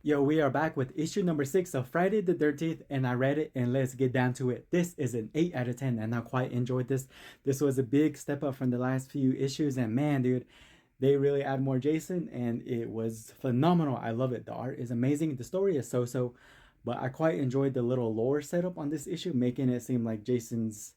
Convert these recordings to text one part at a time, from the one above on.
Yo, we are back with issue number 6 of Friday the 13th, and I read it, and let's get down to it. This is an 8 out of 10, and I quite enjoyed this. This was a big step up from the last few issues, and man, dude, they really add more Jason, and it was phenomenal. I love it. The art is amazing. The story is so, but I quite enjoyed the little lore setup on this issue, making it seem like Jason's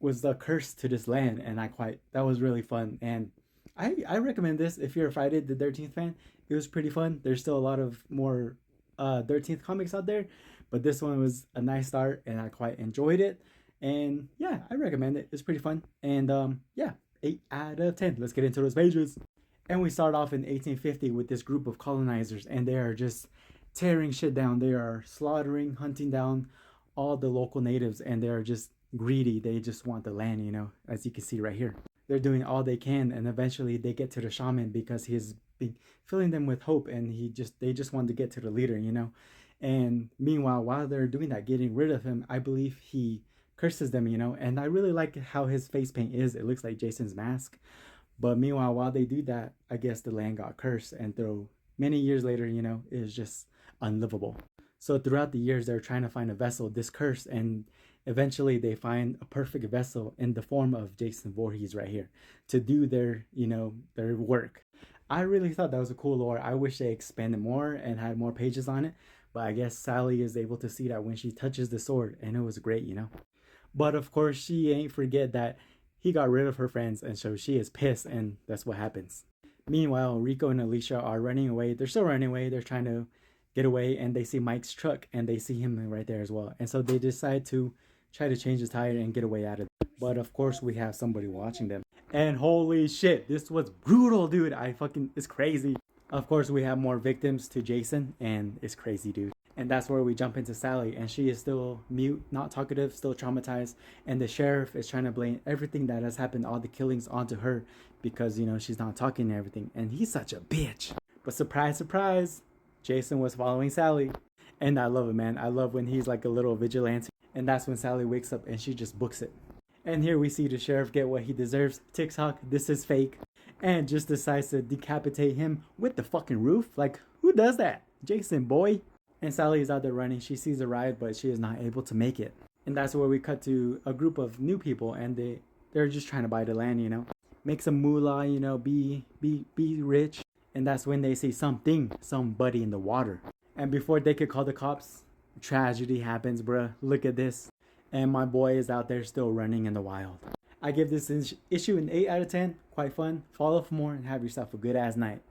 was the curse to this land, and that was really fun. And I recommend this if you're a Friday the 13th fan. It was pretty fun. There's still a lot of more 13th comics out there, but this one was a nice start, and I quite enjoyed it. And yeah, I recommend it. It's pretty fun. And yeah, 8 out of 10. Let's get into those pages. And we start off in 1850 with this group of colonizers, and they are just tearing shit down. They are slaughtering, hunting down all the local natives, and they are just greedy. They just want the land, as you can see right here. They're doing all they can, and eventually they get to the shaman because he's been filling them with hope, and they just want to get to the leader, And meanwhile, while they're doing that, getting rid of him, I believe he curses them, And I really like how his face paint is. It looks like Jason's mask. But meanwhile, while they do that, I guess the land got cursed, and through many years later, it's just unlivable. So throughout the years, they're trying to find a vessel this cursed, and eventually they find a perfect vessel in the form of Jason Voorhees right here to do their work. I really thought that was a cool lore. I wish they expanded more and had more pages on it, but I guess Sally is able to see that when she touches the sword, and it was great. But of course, she ain't forget that he got rid of her friends, and so she is pissed, and that's what happens. Meanwhile, Rico and Alicia are running away. They're still running away. They're trying to get away, and they see Mike's truck, and they see him right there as well. And so they decide to try to change the tire and get away out of it. But of course, we have somebody watching them. And holy shit, this was brutal, dude. It's crazy. Of course, we have more victims to Jason, and it's crazy, dude. And that's where we jump into Sally, and she is still mute, not talkative, still traumatized. And the sheriff is trying to blame everything that has happened, all the killings, onto her because, she's not talking and everything. And he's such a bitch. But surprise, surprise, Jason was following Sally. And I love it, man. I love when he's like a little vigilante. And that's when Sally wakes up and she just books it. And here we see the sheriff get what he deserves. TikTok, this is fake. And just decides to decapitate him with the fucking roof. Like, who does that? Jason, boy. And Sally is out there running. She sees a riot, but she is not able to make it. And that's where we cut to a group of new people, and they're just trying to buy the land, make some moolah, be rich. And that's when they see somebody in the water. And before they could call the cops, tragedy happens, bruh. Look at this. And my boy is out there still running in the wild. I give this issue an 8 out of 10. Quite fun. Follow for more and have yourself a good ass night.